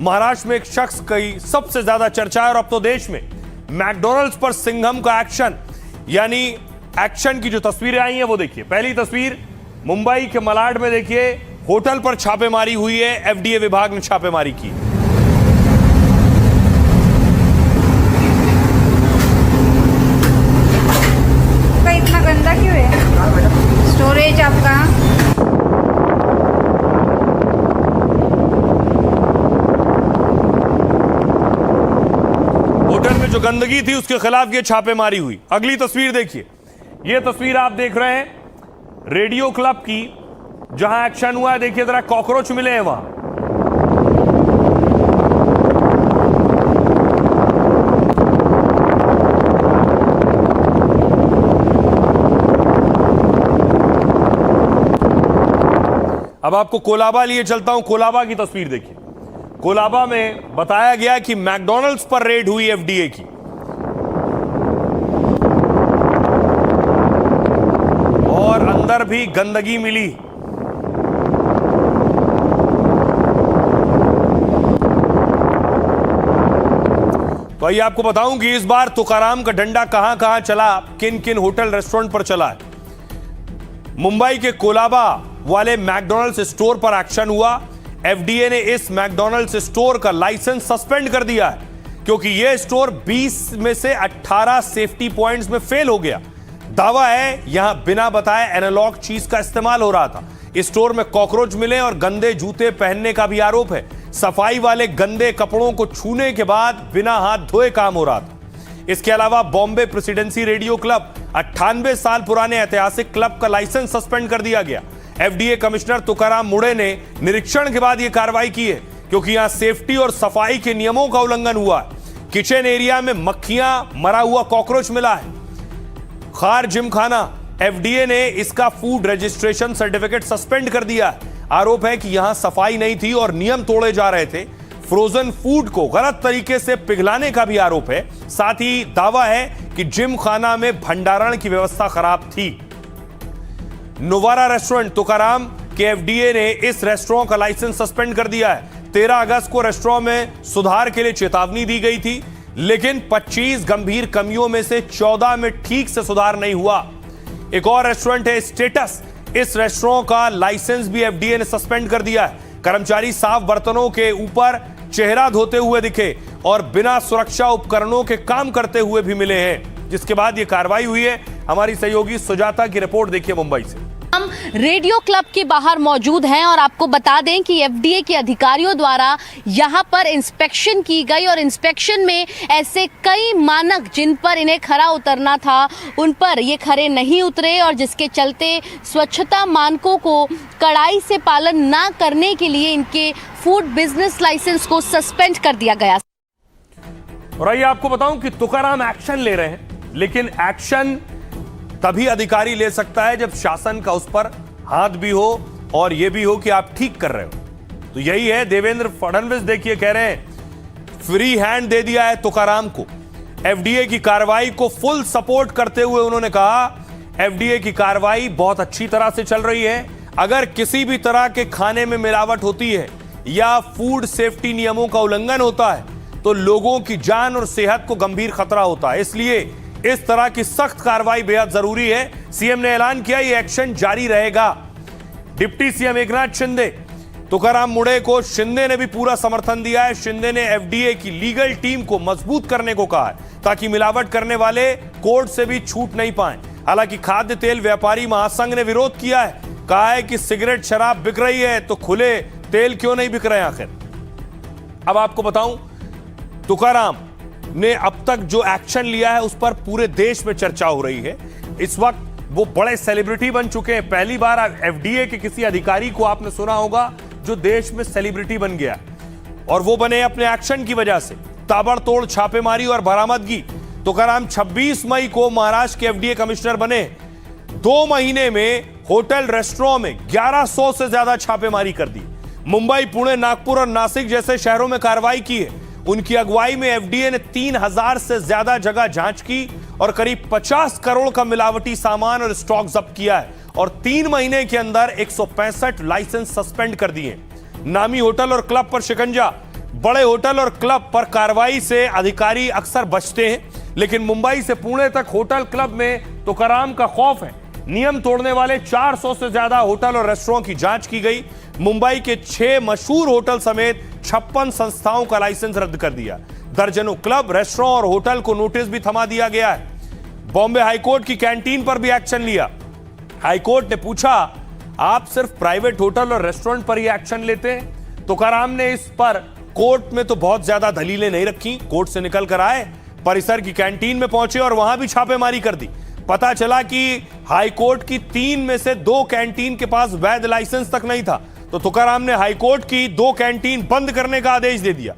महाराष्ट्र में एक शख्स की सबसे ज्यादा चर्चा है और अब तो देश में मैकडॉनल्ड्स पर सिंघम का एक्शन, यानी एक्शन की जो तस्वीरें आई हैं वो देखिए। पहली तस्वीर मुंबई के मलाड में देखिए, होटल पर छापेमारी हुई है, एफडीए विभाग ने छापेमारी की। इतना गंदा क्यों है स्टोरेज आपका? होटल में जो गंदगी थी उसके खिलाफ ये छापेमारी हुई। अगली तस्वीर देखिए, ये तस्वीर आप देख रहे हैं रेडियो क्लब की, जहां एक्शन हुआ है। देखिए जरा, कॉकरोच मिले हैं वहां। अब आपको कोलाबा लिए चलता हूं। कोलाबा की तस्वीर देखिए। कोलाबा में बताया गया कि मैकडॉनल्ड्स पर रेड हुई एफडीए की, और अंदर भी गंदगी मिली। तो आइए आपको बताऊं कि इस बार तुकाराम का डंडा कहां कहां चला, किन किन होटल रेस्टोरेंट पर चला है। मुंबई के कोलाबा वाले मैकडॉनल्ड्स स्टोर पर एक्शन हुआ। एफडीए ने इस मैकडॉनल्ड्स स्टोर का लाइसेंस सस्पेंड कर दिया है, क्योंकि यह स्टोर 20 में से 18 सेफ्टी पॉइंट्स में फेल हो गया। दावा है यहां बिना बताए एनालॉग चीज का इस्तेमाल हो रहा था। इस स्टोर में कॉकरोच मिले और गंदे जूते पहनने का भी आरोप है। सफाई वाले गंदे कपड़ों को छूने के बाद बिना हाथ धोए काम हो रहा था। इसके अलावा बॉम्बे प्रेसिडेंसी रेडियो क्लब, 98 साल पुराने ऐतिहासिक क्लब का लाइसेंस सस्पेंड कर दिया गया। एफडीए कमिश्नर तुकाराम मुड़े ने निरीक्षण के बाद यह कार्रवाई की है, क्योंकि यहां सेफ्टी और सफाई के नियमों का उल्लंघन हुआ है। किचन एरिया में मक्खियां, मरा हुआ कॉकरोच मिला है। खार जिमखाना, एफडीए ने इसका फूड रजिस्ट्रेशन सर्टिफिकेट सस्पेंड कर दिया है। आरोप है कि यहां सफाई नहीं थी और नियम तोड़े जा रहे थे। फ्रोजन फूड को गलत तरीके से पिघलाने का भी आरोप है। साथ ही दावा है कि जिमखाना में भंडारण की व्यवस्था खराब थी। नोवारा रेस्टोरेंट, तुकाराम के एफडीए ने इस रेस्टोरेंट का लाइसेंस सस्पेंड कर दिया है। 13 अगस्त को रेस्टोरेंट में सुधार के लिए चेतावनी दी गई थी, लेकिन 25 गंभीर कमियों में से 14 में ठीक से सुधार नहीं हुआ। एक और रेस्टोरेंट है स्टेटस, इस रेस्टोरेंट का लाइसेंस भी एफडीए ने सस्पेंड कर दिया है। कर्मचारी साफ बर्तनों के ऊपर चेहरा धोते हुए दिखे और बिना सुरक्षा उपकरणों के काम करते हुए भी मिले हैं, जिसके बाद यह कार्रवाई हुई है। हमारी सहयोगी सुजाता की रिपोर्ट देखिए मुंबई से। हम रेडियो क्लब के बाहर मौजूद हैं और आपको बता दें कि एफडीए के अधिकारियों द्वारा यहां पर इंस्पेक्शन की गई और इंस्पेक्शन में ऐसे कई मानक जिन पर इन्हें खरा उतरना था उन पर ये खरे नहीं उतरे, और जिसके चलते स्वच्छता मानकों को कड़ाई से पालन ना करने के लिए इनके फूड बिजनेस लाइसेंस को सस्पेंड कर दिया गया। और आइए आपको बताऊं कि तुकाराम एक्शन ले रहे हैं, लेकिन एक्शन तभी अधिकारी ले सकता है जब शासन का उस पर हाथ भी हो और यह भी हो कि आप ठीक कर रहे हो। तो यही है, देवेंद्र फडणवीस देखिए कह रहे हैं फ्री हैंड दे दिया है तुकाराम को। एफडीए की कार्रवाई को फुल सपोर्ट करते हुए उन्होंने कहा एफडीए की कार्रवाई बहुत अच्छी तरह से चल रही है। अगर किसी भी तरह के खाने में मिलावट होती है या फूड सेफ्टी नियमों का उल्लंघन होता है तो लोगों की जान और सेहत को गंभीर खतरा होता है। इसलिए इस तरह की सख्त कार्रवाई बेहद जरूरी है। सीएम ने ऐलान किया यह एक्शन जारी रहेगा। डिप्टी सीएम एकनाथ शिंदे, तुकाराम मुड़े को शिंदे ने भी पूरा समर्थन दिया है। शिंदे ने एफडीए की लीगल टीम को मजबूत करने को कहा है, ताकि मिलावट करने वाले कोर्ट से भी छूट नहीं पाए। हालांकि खाद्य तेल व्यापारी महासंघ ने विरोध किया है, कहा है कि सिगरेट शराब बिक रही है तो खुले तेल क्यों नहीं बिक रहे आखिर। अब आपको बताऊं, तुकाराम ने अब तक जो एक्शन लिया है उस पर पूरे देश में चर्चा हो रही है। इस वक्त वो बड़े सेलिब्रिटी बन चुके हैं। पहली बार एफडीए के किसी अधिकारी को आपने सुना होगा जो देश में सेलिब्रिटी बन गया, और वो बने अपने एक्शन की वजह से। ताबड़तोड़ छापेमारी और बरामदगी। तुकाराम 26 मई को महाराष्ट्र के एफडीए कमिश्नर बने। 2 महीने में होटल रेस्टोरेंट में 1100 से ज्यादा छापेमारी कर दी। मुंबई, पुणे, नागपुर और नासिक जैसे शहरों में कार्रवाई की है। उनकी अगुवाई में एफडीए ने 3000 से ज्यादा जगह जांच की और करीब 50 करोड़ का मिलावटी सामान और स्टॉक जब्त किया है, और 3 महीने के अंदर 165 लाइसेंस सस्पेंड कर दिए। नामी होटल और क्लब पर शिकंजा। बड़े होटल और क्लब पर कार्रवाई से अधिकारी अक्सर बचते हैं, लेकिन मुंबई से पुणे तक होटल क्लब में तुकाराम का खौफ है। नियम तोड़ने वाले 400 से ज्यादा होटल और रेस्टोरेंट की जांच की गई। मुंबई के 6 मशहूर होटल समेत 56 संस्थाओं का लाइसेंस रद्द कर दिया। दर्जनों क्लब, रेस्टोरेंट और होटल को नोटिस भी थमा दिया गया है। बॉम्बे हाईकोर्ट की कैंटीन पर भी एक्शन लिया। हाईकोर्ट ने पूछा, आप सिर्फ प्राइवेट होटल और रेस्टोरेंट पर ही एक्शन लेते हैं? तुकाराम ने इस पर कोर्ट में तो बहुत ज्यादा दलीलें नहीं रखी। कोर्ट से निकल कर आए, परिसर की कैंटीन में पहुंचे और वहां भी छापेमारी कर दी। पता चला कि हाईकोर्ट की 3 में से 2 कैंटीन के पास वैध लाइसेंस तक नहीं था, तो तुकाराम ने हाईकोर्ट की 2 कैंटीन बंद करने का आदेश दे दिया।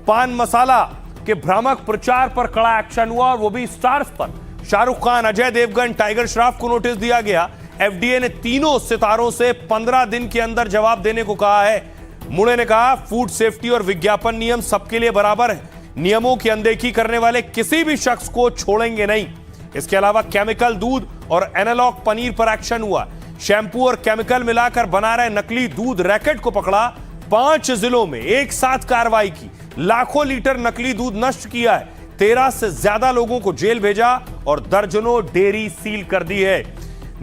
पान मसाला के भ्रामक प्रचार पर कड़ा एक्शन हुआ, और वो भी स्टार्स पर। शाहरुख खान, अजय देवगन, टाइगर श्रॉफ को नोटिस दिया गया। एफडीए ने तीनों सितारों से 15 दिन के अंदर जवाब देने को कहा है। मुड़े ने कहा, फूड सेफ्टी और विज्ञापन नियम सबके लिए बराबर है। नियमों की अनदेखी करने वाले किसी भी शख्स को छोड़ेंगे नहीं। इसके अलावा केमिकल दूध और एनालॉग पनीर पर एक्शन हुआ। शैंपू और केमिकल मिलाकर बना रहे नकली दूध रैकेट को पकड़ा। 5 जिलों में एक साथ कार्रवाई की। लाखों लीटर नकली दूध नष्ट किया है। 13 से ज्यादा लोगों को जेल भेजा और दर्जनों डेयरी सील कर दी है।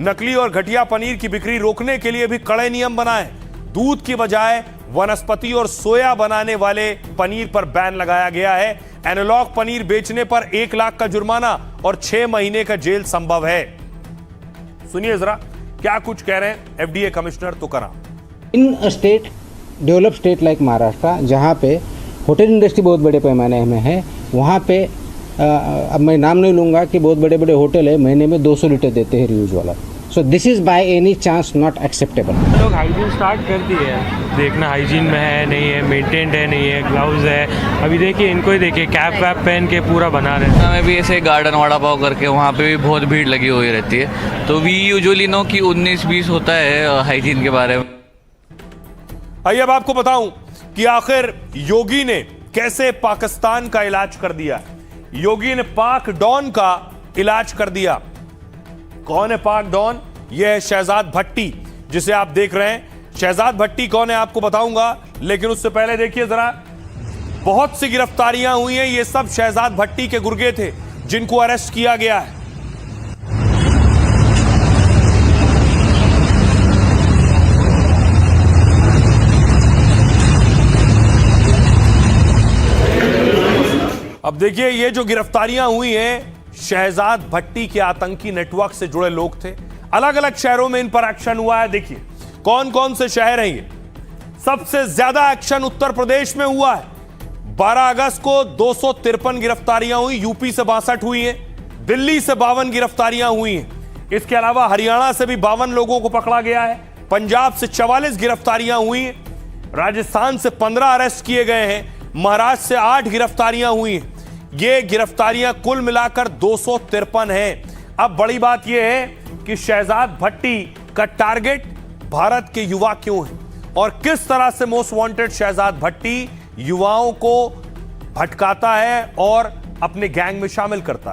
नकली और घटिया पनीर की बिक्री रोकने के लिए भी कड़े नियम बनाए। दूध की बजाय वनस्पति और सोया बनाने वाले पनीर पर बैन लगाया गया है। एनालॉग पनीर बेचने पर 1 लाख का जुर्माना और 6 महीने का जेल संभव है। सुनिए जरा क्या कुछ कह रहे हैं एफडीए कमिश्नर तुकाराम। इन state, develop state like Maharashtra, जहाँ पे होटल इंडस्ट्री बहुत बड़े पैमाने में है, वहाँ पे अब मैं नाम नहीं लूँगा कि बहुत बड़े बड़े होटल है, महीने में 200 लीटर देते हैं रियूज वाला। So this is by any chance not acceptable. लोग हाइजीन स्टार्ट कर दिए हैं, देखना हाइजीन में है नहीं है, मेंटेन्ड है नहीं है, ग्लव्स है। अभी देखिए इनको ही देखिए, कैप वैप पहन के पूरा बना रहे हैं। हमें भी ऐसे गार्डन वड़ा पाव करके वहाँ पे भी बहुत भीड़ लगी हुई रहती है, तो वी यूजुअली नो कि 19-20 होता है हाइजीन के बारे में। आइए अब आपको बताऊं कि आखिर योगी ने कैसे पाकिस्तान का इलाज कर दिया। योगी ने पाक डॉन का इलाज कर दिया। कौन है पाक डॉन? यह है शहजाद भट्टी, जिसे आप देख रहे हैं। शहजाद भट्टी कौन है आपको बताऊंगा, लेकिन उससे पहले देखिए जरा, बहुत सी गिरफ्तारियां हुई हैं। ये सब शहजाद भट्टी के गुर्गे थे जिनको अरेस्ट किया गया है। अब देखिए, ये जो गिरफ्तारियां हुई हैं, शहजाद भट्टी के आतंकी नेटवर्क से जुड़े लोग थे। अलग अलग शहरों में इन पर एक्शन हुआ है। देखिए कौन कौन से शहर हैं ये। सबसे ज्यादा एक्शन उत्तर प्रदेश में हुआ है। 12 अगस्त को 253 गिरफ्तारियां हुई। यूपी से 62 हुई हैं। दिल्ली से 52 गिरफ्तारियां हुई हैं। इसके अलावा हरियाणा से भी 52 लोगों को पकड़ा गया है। पंजाब से 44 गिरफ्तारियां हुई हैं। राजस्थान से 15 अरेस्ट किए गए हैं। महाराष्ट्र से 8 गिरफ्तारियां हुई हैं। ये गिरफ्तारियां कुल मिलाकर 253 हैं। अब बड़ी बात यह है कि शहजाद भट्टी का टारगेट भारत के युवा क्यों है, और किस तरह से मोस्ट वांटेड शहजाद भट्टी युवाओं को भटकाता है और अपने गैंग में शामिल करता